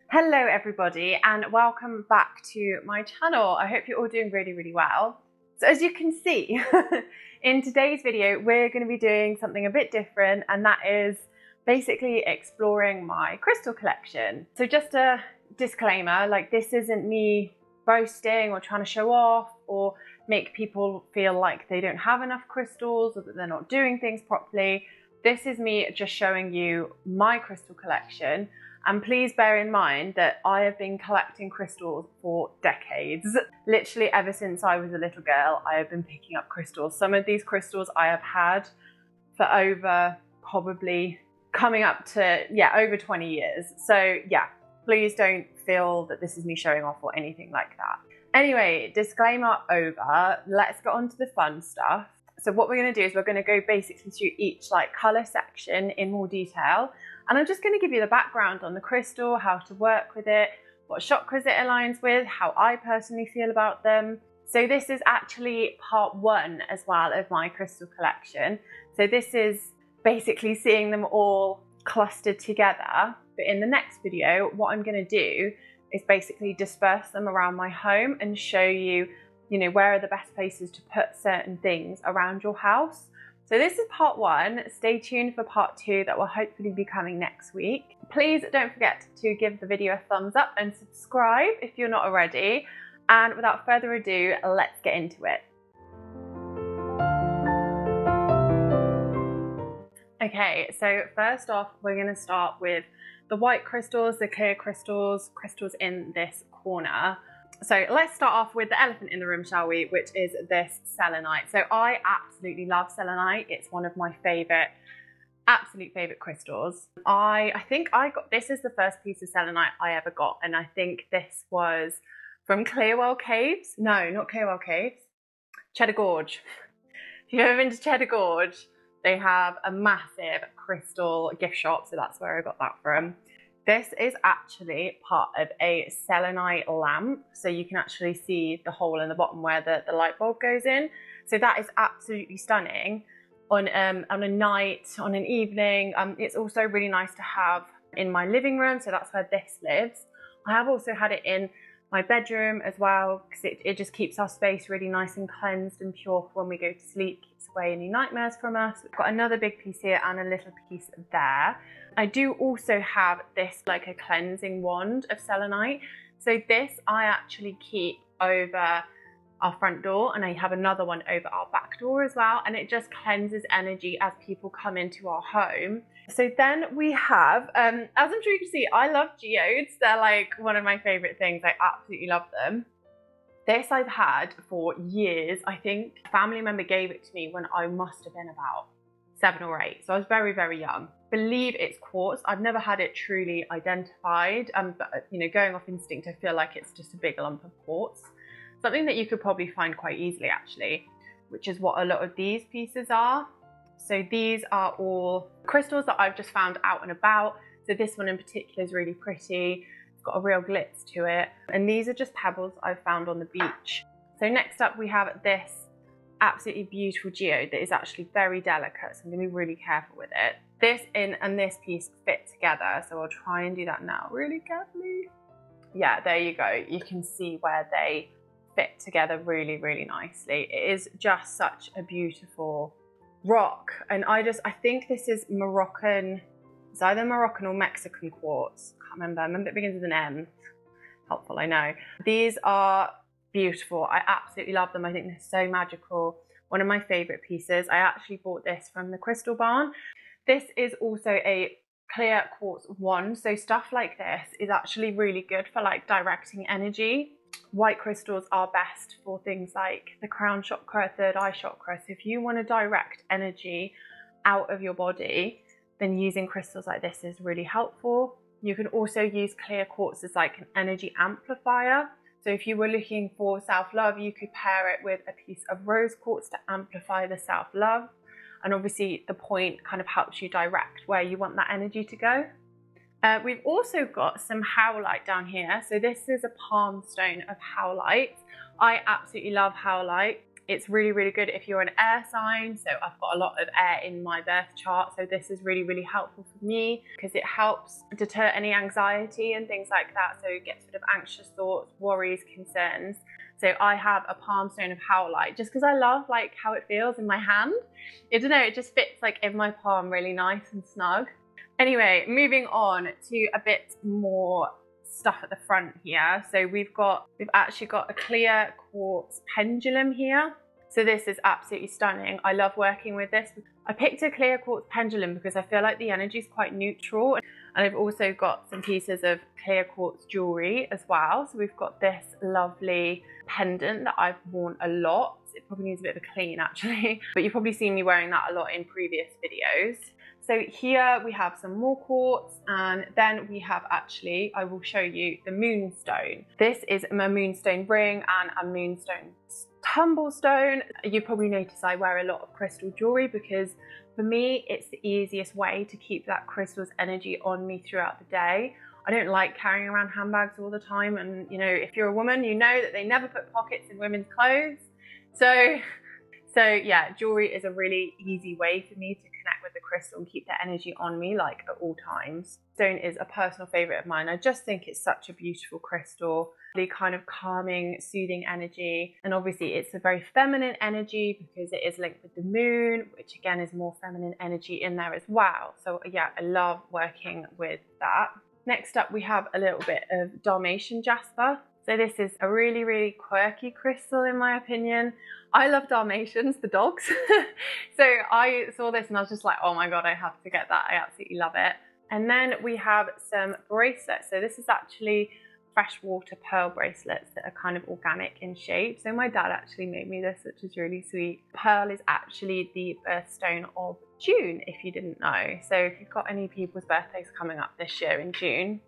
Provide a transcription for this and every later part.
Hello everybody and welcome back to my channel. I hope you're all doing really well. So as you can see, in today's video we're going to be doing something a bit different, and that is basically exploring my crystal collection. So just a disclaimer, like this isn't me boasting or trying to show off or make people feel like they don't have enough crystals or that they're not doing things properly. This is me just showing you my crystal collection. And please bear in mind that I have been collecting crystals for decades. Literally ever since I was a little girl, I have been picking up crystals. Some of these crystals I have had for over, probably coming up to, over 20 years. So yeah, please don't feel that this is me showing off or anything like that. Anyway, disclaimer over, let's get on to the fun stuff. So what we're gonna do is we're gonna go basically through each color section in more detail. And I'm just going to give you the background on the crystal, how to work with it, what chakras it aligns with, how I personally feel about them. So this is actually part one as well of my crystal collection. So this is basically seeing them all clustered together. But in the next video, what I'm going to do is basically disperse them around my home and show you, where are the best places to put certain things around your house. So this is part one. Stay tuned for part two that will hopefully be coming next week. Please don't forget to give the video a thumbs up and subscribe if you're not already. And without further ado, let's get into it. Okay, so first off, we're going to start with the white crystals, the clear crystals, crystals in this corner. So let's start off with the elephant in the room, shall we, which is this selenite. So I absolutely love selenite. It's one of my absolute favorite crystals. I think this is the first piece of selenite I ever got, and I think this was from Clearwell Caves. No, not Clearwell Caves. Cheddar Gorge. If you've ever been to Cheddar Gorge, they have a massive crystal gift shop, so that's where I got that from. This is actually part of a selenite lamp, so you can actually see the hole in the bottom where the light bulb goes in. So that is absolutely stunning on a night, on an evening. It's also really nice to have in my living room, so that's where this lives. I have also had it in my bedroom as well, because it just keeps our space really nice and cleansed and pure for when we go to sleep, keeps away any nightmares from us. We've got another big piece here and a little piece there. I do also have this a cleansing wand of selenite. So this I actually keep over our front door, and I have another one over our back door as well, and it just cleanses energy as people come into our home. So then we have, as I'm sure you can see, I love geodes. They're one of my favorite things. I absolutely love them. This I've had for years. I think a family member gave it to me when I must have been about 7 or 8. So I was very young. Believe it's quartz. I've never had it truly identified, but going off instinct, I feel like it's just a big lump of quartz. Something that you could probably find quite easily actually, which is what a lot of these pieces are. So these are all crystals that I've just found out and about. So this one in particular is really pretty. It's got a real glitz to it. And these are just pebbles I've found on the beach. So next up we have this absolutely beautiful geode that is actually very delicate, so I'm going to be really careful with it. This and this piece fit together, so I'll try and do that now really carefully. Yeah, there you go. You can see where they fit together really nicely. It is just such a beautiful rock, and I think this is Moroccan. It's either Moroccan or Mexican quartz. Can't remember. I remember it begins with an M. Helpful, I know. These are beautiful. I absolutely love them. I think they're so magical. One of my favorite pieces. I actually bought this from the Crystal Barn. This is also a clear quartz wand. So stuff like this is actually really good for directing energy. White crystals are best for things like the crown chakra, third eye chakra. So if you want to direct energy out of your body, then using crystals like this is really helpful. You can also use clear quartz as an energy amplifier. So if you were looking for self-love, you could pair it with a piece of rose quartz to amplify the self-love. And obviously the point kind of helps you direct where you want that energy to go. We've also got some howlite down here. So this is a palm stone of howlite. I absolutely love howlite. it's really, really good if you're an air sign. So I've got a lot of air in my birth chart. So this is really, really helpful for me because it helps deter any anxiety and things like that. So get rid of anxious thoughts, worries, concerns. So I have a palm stone of howlite just because I love like how it feels in my hand. I don't know, it just fits like in my palm really nice and snug. Anyway, moving on to a bit more stuff at the front here. So we've actually got a clear quartz pendulum here. So this is absolutely stunning. I love working with this. I picked a clear quartz pendulum because I feel like the energy is quite neutral. And I've also got some pieces of clear quartz jewelry as well. So we've got this lovely pendant that I've worn a lot. It probably needs a bit of a clean actually, but you've probably seen me wearing that a lot in previous videos. So here we have some more quartz, and then we have actually, I will show you the moonstone. This is a moonstone ring and a moonstone tumblestone. You probably notice I wear a lot of crystal jewelry because for me, it's the easiest way to keep that crystal's energy on me throughout the day. I don't like carrying around handbags all the time. And you know, if you're a woman, you know that they never put pockets in women's clothes. So yeah, jewelry is a really easy way for me to connect with the crystal and keep the energy on me like at all times. Stone is a personal favorite of mine. I just think it's such a beautiful crystal, really kind of calming, soothing energy. And obviously it's a very feminine energy because it is linked with the moon, which again is more feminine energy in there as well. So yeah, I love working with that. Next up, we have a little bit of Dalmatian jasper. So this is a really, really quirky crystal in my opinion. I love Dalmatians, the dogs. So I saw this and I was just like, oh my God, I have to get that. I absolutely love it. And then we have some bracelets. So this is actually freshwater pearl bracelets that are kind of organic in shape. So my dad actually made me this, which is really sweet. Pearl is actually the birthstone of June, if you didn't know. So if you've got any people's birthdays coming up this year in June,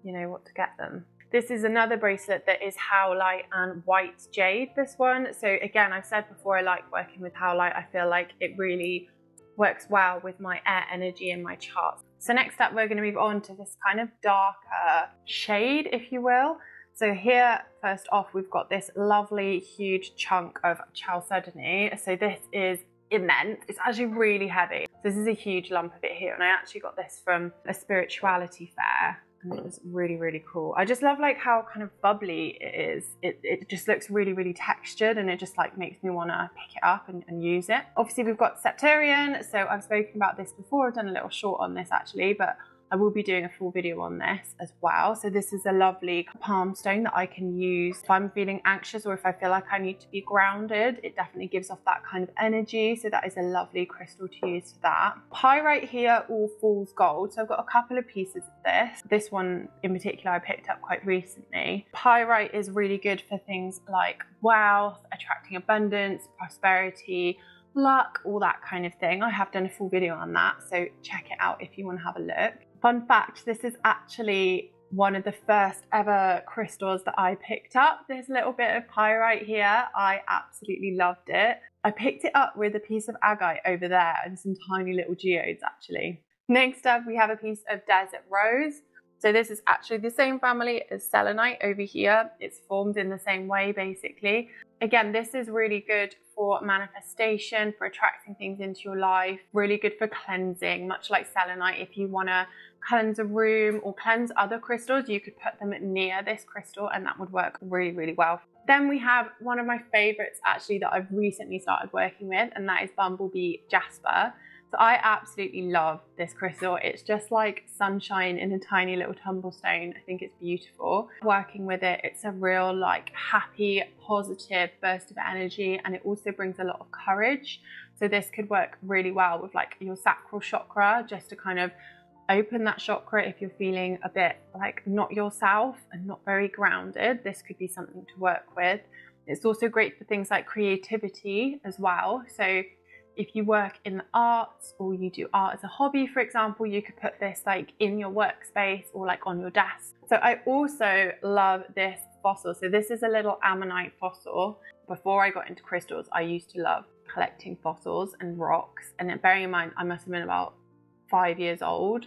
you know what to get them. This is another bracelet that is howlite and white jade, this one. So again, I've said before, I like working with howlite. I feel like it really works well with my air energy in my charts. So next up, we're going to move on to this kind of darker shade, if you will. So here, first off, we've got this lovely, huge chunk of chalcedony. So this is immense. It's actually really heavy. So this is a huge lump of it here. And I actually got this from a spirituality fair. And it was really, really cool. I just love like how kind of bubbly it is. It just looks really, really textured, and it just like makes me want to pick it up and use it. Obviously we've got Septarian. So I've spoken about this before. I've done a little short on this actually, but I will be doing a full video on this as well. So this is a lovely palm stone that I can use if I'm feeling anxious or if I feel like I need to be grounded. It definitely gives off that kind of energy. So that is a lovely crystal to use for that. Pyrite here, all fool's gold. So I've got a couple of pieces of this. This one in particular I picked up quite recently. Pyrite is really good for things like wealth, attracting abundance, prosperity, luck, all that kind of thing. I have done a full video on that, so check it out if you want to have a look. Fun fact, this is actually one of the first ever crystals that I picked up. This little bit of pyrite here, I absolutely loved it. I picked it up with a piece of agate over there and some tiny little geodes actually. Next up, we have a piece of desert rose. So this is actually the same family as selenite over here. It's formed in the same way basically. Again, this is really good for manifestation, for attracting things into your life, really good for cleansing, much like selenite. If you want to cleanse a room or cleanse other crystals, you could put them near this crystal and that would work really, really well. Then we have one of my favorites actually that I've recently started working with, and that is Bumblebee Jasper. So I absolutely love this crystal. It's just like sunshine in a tiny little tumblestone. I think it's beautiful. Working with it, it's a real like happy, positive burst of energy, and it also brings a lot of courage. So this could work really well with like your sacral chakra, just to kind of open that chakra if you're feeling a bit like not yourself and not very grounded. This could be something to work with. It's also great for things like creativity as well. So if you work in the arts or you do art as a hobby, for example, you could put this like in your workspace or like on your desk. So I also love this fossil. So this is a little ammonite fossil. Before I got into crystals, I used to love collecting fossils and rocks. And then bearing in mind, I must have been about 5 years old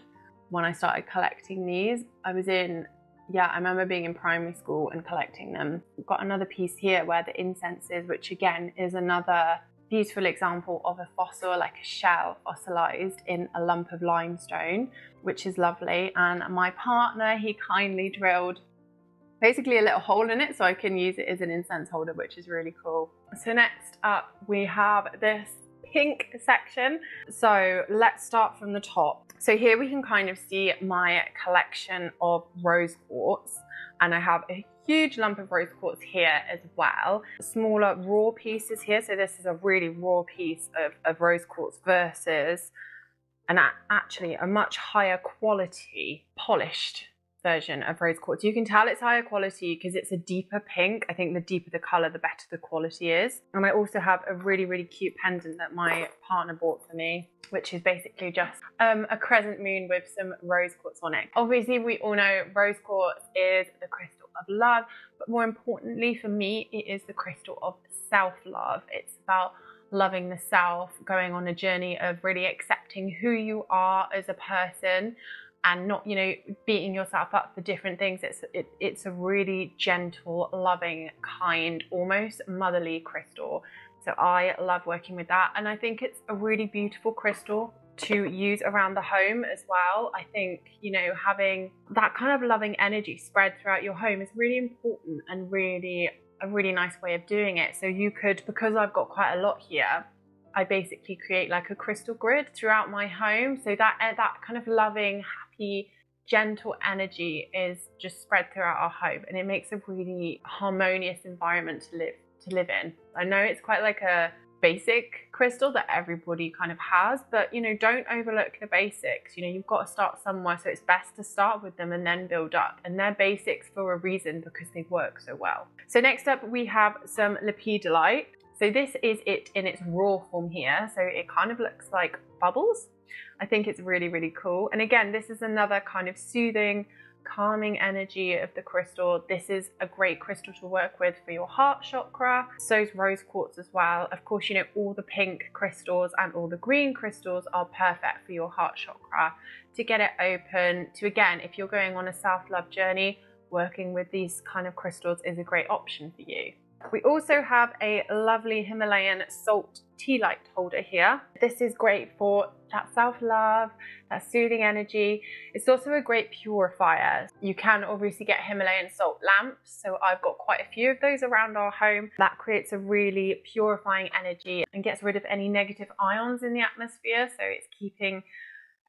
when I started collecting these. I was in yeah, I remember being in primary school and collecting them. We've got another piece here where the incense is, which again is another beautiful example of a fossil, like a shell fossilized in a lump of limestone, which is lovely. And my partner, he kindly drilled basically a little hole in it so I can use it as an incense holder, which is really cool. So next up we have this pink section. So let's start from the top. So here we can kind of see my collection of rose quartz, and I have a huge lump of rose quartz here as well. Smaller raw pieces here. So this is a really raw piece of rose quartz versus actually a much higher quality polished version of rose quartz. You can tell it's higher quality because it's a deeper pink. I think the deeper the color, the better the quality is. And I also have a really, really cute pendant that my partner bought for me, which is basically just a crescent moon with some rose quartz on it. Obviously, we all know rose quartz is the crystal of love, but more importantly for me, it is the crystal of self-love. It's about loving the self, going on a journey of really accepting who you are as a person, and not, you know, beating yourself up for different things. It's a really gentle, loving, kind, almost motherly crystal. So I love working with that. And I think it's a really beautiful crystal to use around the home as well. I think, you know, having that kind of loving energy spread throughout your home is really important and really a really nice way of doing it. So you could, because I've got quite a lot here, I basically create like a crystal grid throughout my home. So that kind of loving, happy, gentle energy is just spread throughout our home, and it makes a really harmonious environment to live in. I know it's quite like a basic crystal that everybody kind of has, but you know, don't overlook the basics. You know, you've got to start somewhere, so it's best to start with them and then build up. And they're basics for a reason, because they work so well. So next up we have some lepidolite. So this is it in its raw form here. So it kind of looks like bubbles. I think it's really, really cool. And again, this is another kind of soothing, calming energy of the crystal. This is a great crystal to work with for your heart chakra. So is rose quartz as well. Of course, you know, all the pink crystals and all the green crystals are perfect for your heart chakra to get it open. To, again, if you're going on a self-love journey, working with these kind of crystals is a great option for you. We also have a lovely Himalayan salt tea light holder here. This is great for that self-love, that soothing energy. It's also a great purifier. You can obviously get Himalayan salt lamps, so I've got quite a few of those around our home. That creates a really purifying energy and gets rid of any negative ions in the atmosphere, so it's keeping,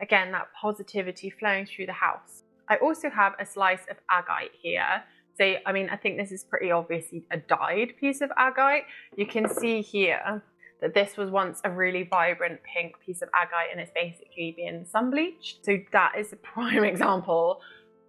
again, that positivity flowing through the house. I also have a slice of agate here. So, I mean, I think this is pretty obviously a dyed piece of agate. You can see here that this was once a really vibrant pink piece of agate, and it's basically been sun bleached. So that is a prime example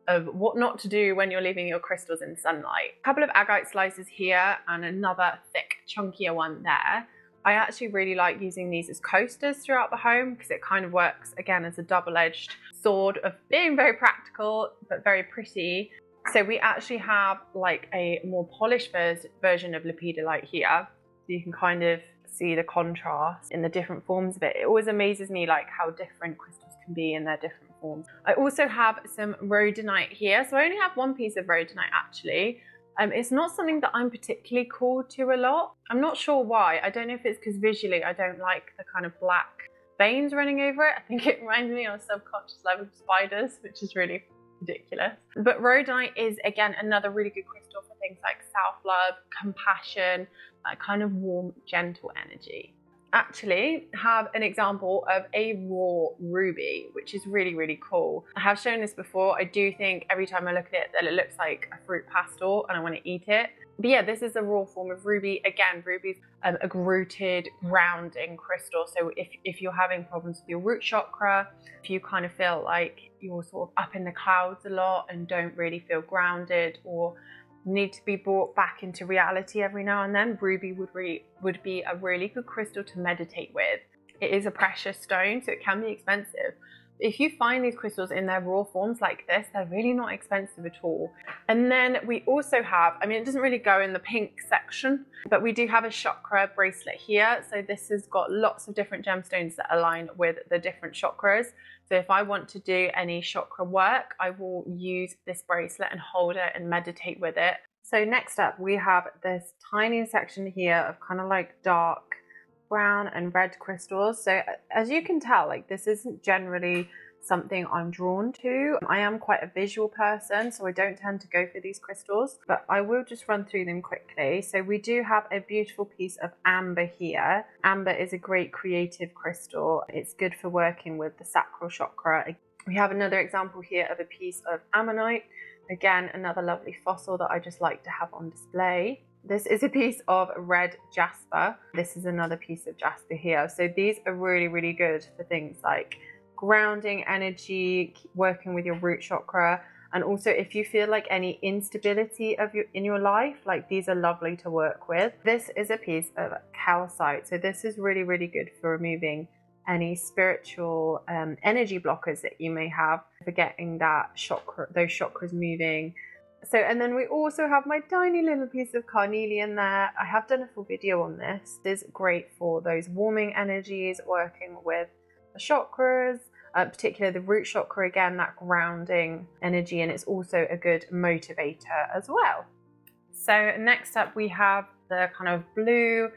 of what not to do when you're leaving your crystals in sunlight. A couple of agate slices here and another thick, chunkier one there. I actually really like using these as coasters throughout the home, because it kind of works, again, as a double-edged sword of being very practical but very pretty. So we actually have like a more polished version of lepidolite here. So you can kind of see the contrast in the different forms of it. It always amazes me like how different crystals can be in their different forms. I also have some rhodonite here. So I only have one piece of rhodonite actually. It's not something that I'm particularly called to a lot. I'm not sure why. I don't know if it's because visually I don't like the kind of black veins running over it. I think it reminds me on a subconscious level of spiders, which is really ridiculous. But rhodonite is, again, another really good crystal for things like self-love, compassion, that kind of warm, gentle energy. Actually have an example of a raw ruby, which is really, really cool. I have shown this before. I do think every time I look at it that it looks like a fruit pastel and I want to eat it. But yeah, this is a raw form of ruby. Again, ruby's a rooted, grounding crystal. So if you're having problems with your root chakra, if you kind of feel like you're sort of up in the clouds a lot and don't really feel grounded, or need to be brought back into reality every now and then, ruby would be a really good crystal to meditate with. It is a precious stone, so it can be expensive, If you find these crystals in their raw forms like this, they're really not expensive at all. And then we also have, I mean, it doesn't really go in the pink section, but we do have a chakra bracelet here. So this has got lots of different gemstones that align with the different chakras. So if I want to do any chakra work, I will use this bracelet and hold it and meditate with it. So next up, we have this tiny section here of kind of like dark brown and red crystals. So as you can tell, like this isn't generally something I'm drawn to. I am quite a visual person, so I don't tend to go for these crystals, but I will just run through them quickly. So we do have a beautiful piece of amber here. Amber is a great creative crystal. It's good for working with the sacral chakra. We have another example here of a piece of ammonite. Again, another lovely fossil that I just like to have on display. This is a piece of red jasper. This is another piece of jasper here. So these are really, really good for things like grounding energy, working with your root chakra. And also if you feel like any instability in your life, like these are lovely to work with. This is a piece of calcite. So this is really, really good for removing any spiritual energy blockers that you may have, for getting that chakra, those chakras moving. So, and then we also have my tiny little piece of carnelian there. I have done a full video on this. It is great for those warming energies, working with the chakras, particularly the root chakra, again, that grounding energy, and it's also a good motivator as well. So next up we have the kind of blue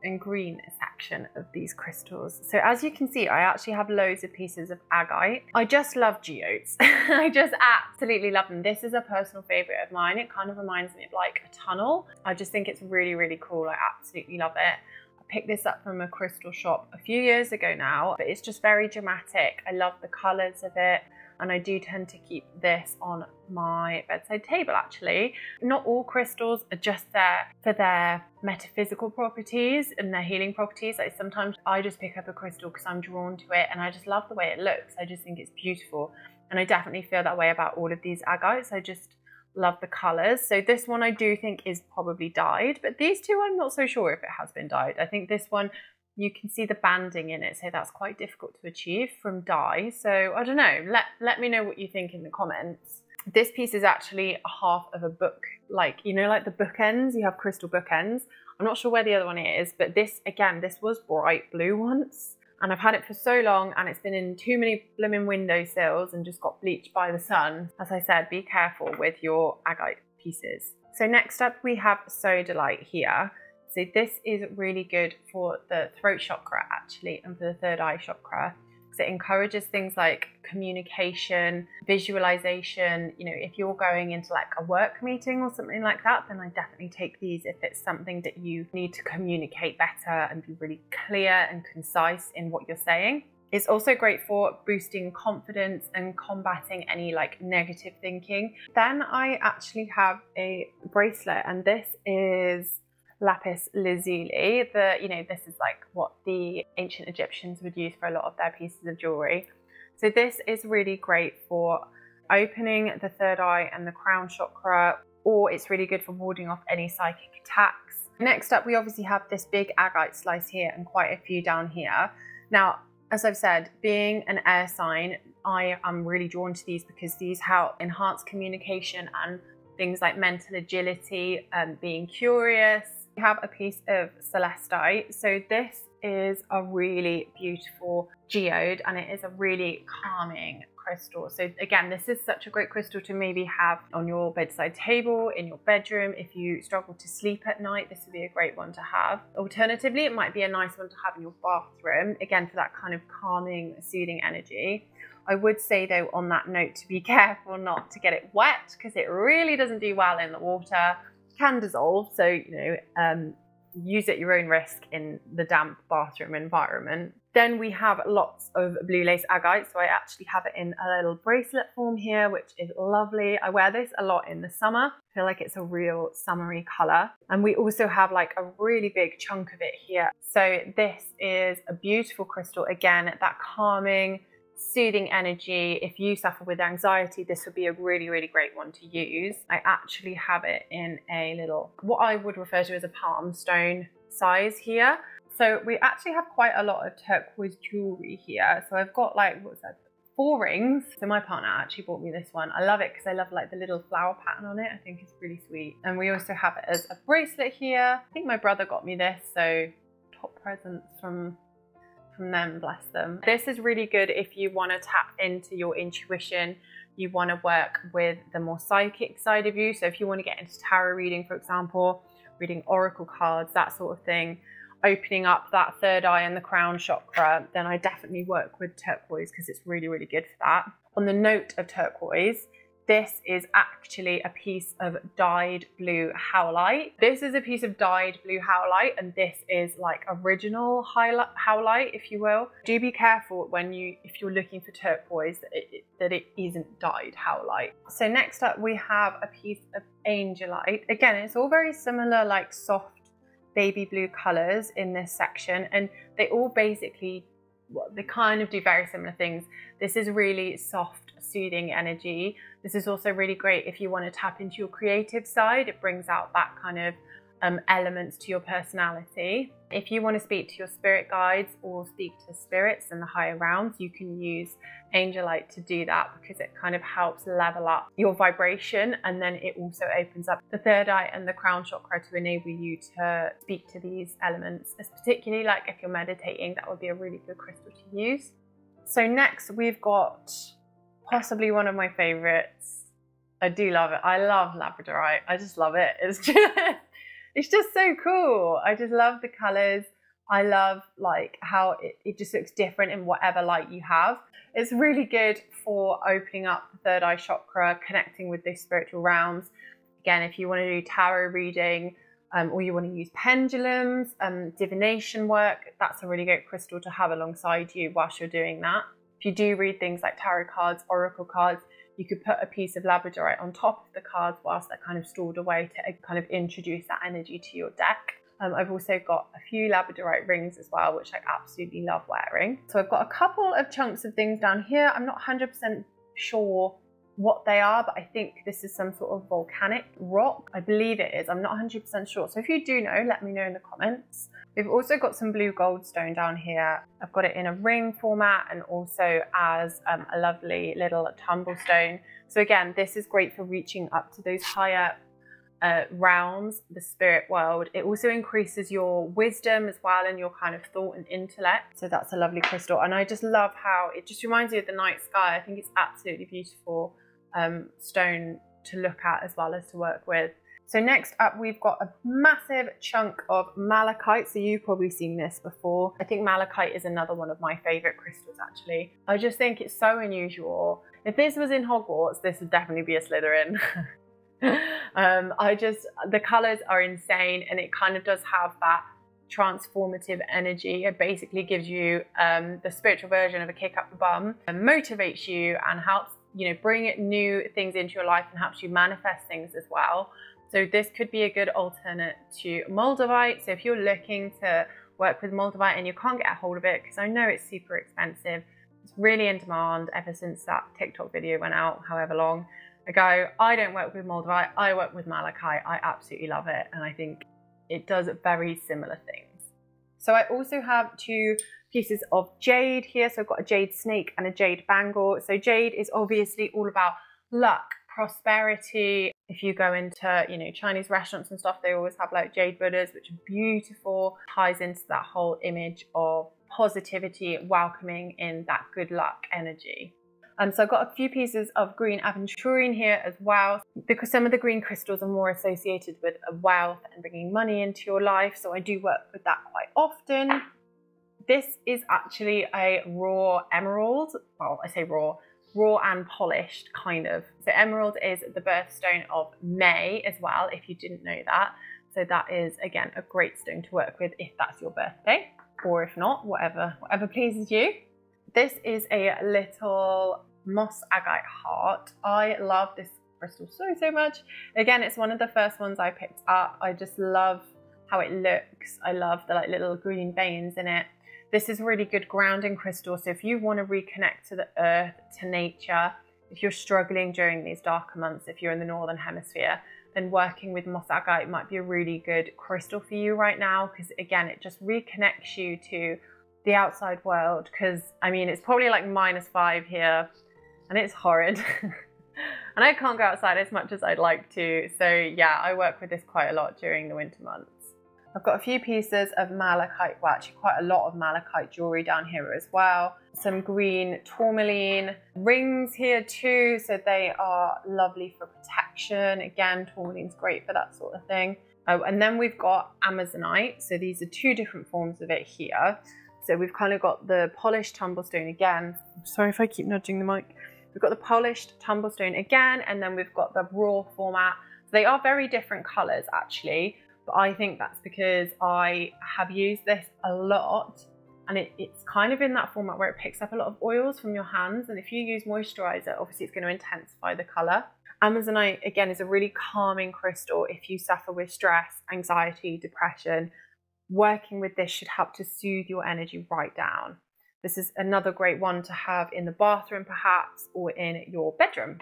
and green section of these crystals. So as you can see, I actually have loads of pieces of agate. I just love geodes. I just absolutely love them. This is a personal favorite of mine. It kind of reminds me of like a tunnel. I just think it's really, really cool. I absolutely love it. I picked this up from a crystal shop a few years ago now, but it's just very dramatic. I love the colors of it. And I do tend to keep this on my bedside table, actually. Not all crystals are just there for their metaphysical properties and their healing properties. Like sometimes I just pick up a crystal because I'm drawn to it and I just love the way it looks. I just think it's beautiful. And I definitely feel that way about all of these agates. I just love the colors. So this one I do think is probably dyed, but these two I'm not so sure if it has been dyed. I think this one, you can see the banding in it, so that's quite difficult to achieve from dye. So I don't know, let me know what you think in the comments. This piece is actually a half of a book, like, you know, like the bookends, you have crystal bookends. I'm not sure where the other one is, but this, again, this was bright blue once, and I've had it for so long and it's been in too many blooming windowsills and just got bleached by the sun. As I said, be careful with your agate pieces. So next up we have sodalite here. So this is really good for the throat chakra, actually, and for the third eye chakra, because it encourages things like communication, visualization. You know, if you're going into like a work meeting or something like that, then I definitely take these if it's something that you need to communicate better and be really clear and concise in what you're saying. It's also great for boosting confidence and combating any like negative thinking. Then I actually have a bracelet, and this is lapis lazuli. This is like what the ancient Egyptians would use for a lot of their pieces of jewelry. So this is really great for opening the third eye and the crown chakra, or it's really good for warding off any psychic attacks. Next up, we obviously have this big agate slice here and quite a few down here. Now, as I've said, being an air sign, I am really drawn to these because these help enhance communication and things like mental agility and being curious. We have a piece of celestite. So this is a really beautiful geode, and it is a really calming crystal. So again, this is such a great crystal to maybe have on your bedside table, in your bedroom. If you struggle to sleep at night, this would be a great one to have. Alternatively, it might be a nice one to have in your bathroom, again, for that kind of calming, soothing energy. I would say though, on that note, to be careful not to get it wet, because it really doesn't do well in the water. Can dissolve, so use at your own risk in the damp bathroom environment. Then we have lots of blue lace agate, so I actually have it in a little bracelet form here, which is lovely. I wear this a lot in the summer. I feel like it's a real summery color. And we also have like a really big chunk of it here. So this is a beautiful crystal, again, that calming, soothing energy. If you suffer with anxiety, this would be a really, really great one to use. I actually have it in a little, what I would refer to as a palm stone size here. So we actually have quite a lot of turquoise jewelry here. So I've got like, what's that, 4 rings. So my partner actually bought me this one. I love it because I love like the little flower pattern on it. I think it's really sweet. And we also have it as a bracelet here. I think my brother got me this, so top presents from them, bless them. This is really good if you want to tap into your intuition, you want to work with the more psychic side of you. So if you want to get into tarot reading, for example, reading oracle cards, that sort of thing, opening up that third eye and the crown chakra, then I definitely work with turquoise because it's really, really good for that. On the note of turquoise, this is actually a piece of dyed blue howlite. This is a piece of dyed blue howlite, and this is like original howlite, if you will. Do be careful if you're looking for turquoise that it isn't dyed howlite. So next up we have a piece of angelite. Again, it's all very similar, like soft baby blue colors in this section, and they all basically, well, they kind of do very similar things. This is really soft, soothing energy. This is also really great if you want to tap into your creative side. It brings out that kind of elements to your personality. If you want to speak to your spirit guides or speak to spirits and the higher realms, you can use angelite to do that because it kind of helps level up your vibration, and then it also opens up the third eye and the crown chakra to enable you to speak to these elements. It's particularly like if you're meditating, that would be a really good crystal to use. So next we've got possibly one of my favorites. I do love it. I love labradorite. I just love it. It's just so cool. I just love the colors. I love like how it just looks different in whatever light you have. It's really good for opening up the third eye chakra, connecting with these spiritual realms. Again, if you want to do tarot reading, or you want to use pendulums, divination work, that's a really great crystal to have alongside you whilst you're doing that. If you do read things like tarot cards, oracle cards, you could put a piece of labradorite on top of the cards whilst they're kind of stored away to kind of introduce that energy to your deck. I've also got a few labradorite rings as well, which I absolutely love wearing. So I've got a couple of chunks of things down here. I'm not 100% sure what they are, but I think this is some sort of volcanic rock. I believe it is. I'm not 100% sure. So if you do know, let me know in the comments. We've also got some blue goldstone down here. I've got it in a ring format and also as a lovely little tumble stone. So again, this is great for reaching up to those higher realms, the spirit world. It also increases your wisdom as well and your kind of thought and intellect. So that's a lovely crystal. And I just love how it just reminds you of the night sky. I think it's absolutely beautiful stone to look at as well as to work with. So next up, we've got a massive chunk of malachite. So you've probably seen this before. I think malachite is another one of my favorite crystals, actually. I just think it's so unusual. If this was in Hogwarts, this would definitely be a Slytherin. The colors are insane, and it kind of does have that transformative energy. It basically gives you the spiritual version of a kick up the bum, and motivates you and helps, you know, bring new things into your life and helps you manifest things as well. So this could be a good alternate to moldavite. So if you're looking to work with moldavite and you can't get a hold of it, because I know it's super expensive, it's really in demand ever since that TikTok video went out, however long ago. I don't work with moldavite, I work with malachite. I absolutely love it, and I think it does very similar things. So I also have 2 pieces of jade here. So I've got a jade snake and a jade bangle. So jade is obviously all about luck, prosperity. If you go into, you know, Chinese restaurants and stuff, they always have like jade Buddhas, which are beautiful, ties into that whole image of positivity, welcoming in that good luck energy. So I've got a few pieces of green aventurine here as well, because some of the green crystals are more associated with wealth and bringing money into your life. So I do work with that quite often. This is actually a raw emerald. Well, I say raw and polished, kind of. So emerald is the birthstone of May as well, if you didn't know that. So that is, again, a great stone to work with if that's your birthday, or if not, whatever pleases you. This is a little moss agate heart. I love this crystal so much. Again, it's one of the first ones I picked up. I just love how it looks. I love the like little green veins in it. This is a really good grounding crystal. So if you want to reconnect to the earth, to nature, if you're struggling during these darker months, if you're in the northern hemisphere, then working with moss agate might be a really good crystal for you right now, because again, it just reconnects you to the outside world, because I mean, it's probably like -5 here and it's horrid. And I can't go outside as much as I'd like to. So yeah, I work with this quite a lot during the winter months. I've got a few pieces of malachite, well actually quite a lot of malachite jewellery down here as well. Some green tourmaline rings here too, so they are lovely for protection. Again, tourmaline's great for that sort of thing. Oh, and then we've got amazonite. So these are two different forms of it here. So we've kind of got the polished tumblestone again. Sorry if I keep nudging the mic. We've got the polished tumblestone again, and then we've got the raw format. So they are very different colours actually, but I think that's because I have used this a lot, and it's kind of in that format where it picks up a lot of oils from your hands, and if you use moisturiser, obviously it's going to intensify the colour. Amazonite again is a really calming crystal if you suffer with stress, anxiety, depression. Working with this should help to soothe your energy right down. This is another great one to have in the bathroom perhaps, or in your bedroom.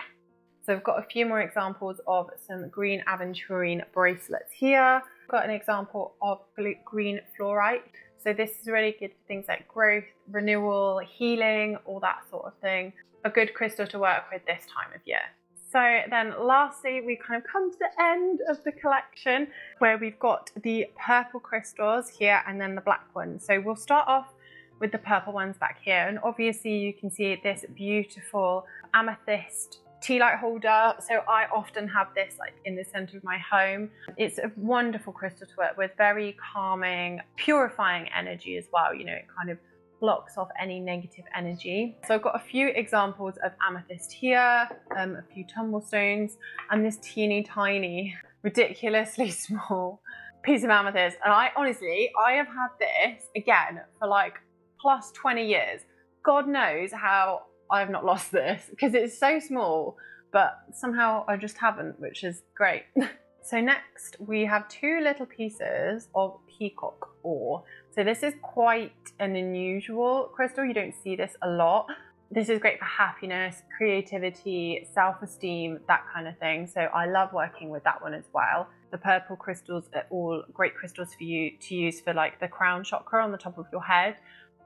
So I've got a few more examples of some green aventurine bracelets here. I've got an example of green fluorite. So this is really good for things like growth, renewal, healing, all that sort of thing. A good crystal to work with this time of year. So then lastly, we kind of come to the end of the collection where we've got the purple crystals here and then the black ones. So we'll start off with the purple ones back here, and obviously you can see this beautiful amethyst tea light holder. So I often have this like in the center of my home. It's a wonderful crystal to work with, very calming, purifying energy as well. You know, it kind of blocks off any negative energy. So I've got a few examples of amethyst here, a few tumblestones, and this teeny tiny, ridiculously small piece of amethyst. And I have had this again for like plus 20 years. God knows how I've not lost this, because it's so small, but somehow I just haven't, which is great. So next we have two little pieces of peacock ore. So this is quite an unusual crystal. You don't see this a lot. This is great for happiness, creativity, self-esteem, that kind of thing. So I love working with that one as well. The purple crystals are all great crystals for you to use for like the crown chakra on the top of your head,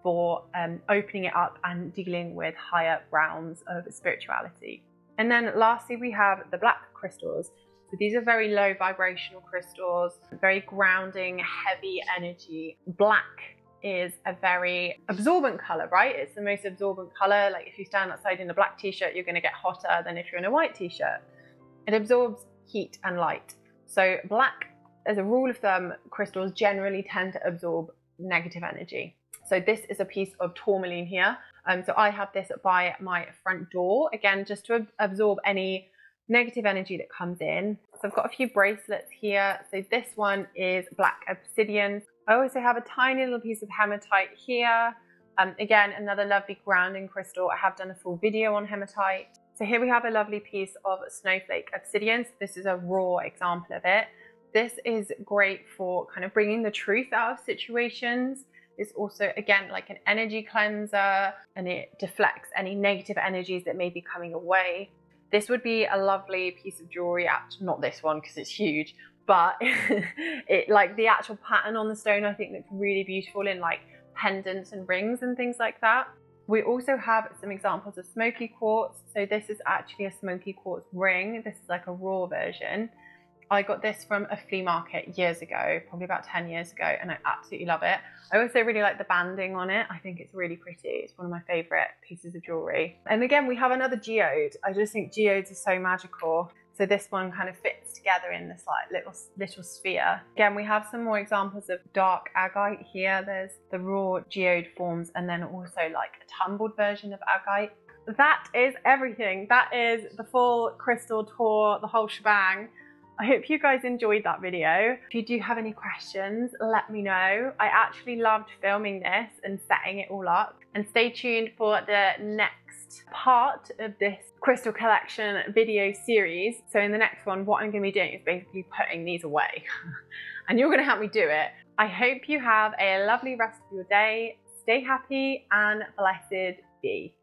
for opening it up and dealing with higher realms of spirituality. And then lastly, we have the black crystals. So these are very low vibrational crystals, very grounding, heavy energy. Black is a very absorbent color, right? It's the most absorbent color. Like if you stand outside in a black t-shirt, you're going to get hotter than if you're in a white t-shirt. It absorbs heat and light. So black, as a rule of thumb, crystals generally tend to absorb negative energy. So this is a piece of tourmaline here. So I have this by my front door, again, just to absorb any negative energy that comes in. So I've got a few bracelets here. So this one is black obsidian. I also have a tiny little piece of hematite here. Again, another lovely grounding crystal. I have done a full video on hematite. So here we have a lovely piece of snowflake obsidian. So this is a raw example of it. This is great for kind of bringing the truth out of situations. It's also, again, like an energy cleanser, and it deflects any negative energies that may be coming away. This would be a lovely piece of jewelry, not this one because it's huge, but it, like the actual pattern on the stone, I think looks really beautiful in like pendants and rings and things like that. We also have some examples of smoky quartz. So this is actually a smoky quartz ring. This is like a raw version. I got this from a flea market years ago, probably about 10 years ago, and I absolutely love it. I also really like the banding on it. I think it's really pretty. It's one of my favourite pieces of jewellery. And again, we have another geode. I just think geodes are so magical. So this one kind of fits together in this like little sphere. Again, we have some more examples of dark agate here. There's the raw geode forms, and then also like a tumbled version of agate. That is everything. That is the full crystal tour, the whole shebang. I hope you guys enjoyed that video. If you do have any questions, let me know. I actually loved filming this and setting it all up. And stay tuned for the next part of this crystal collection video series. So in the next one, what I'm going to be doing is basically putting these away. And you're going to help me do it. I hope you have a lovely rest of your day. Stay happy and blessed be.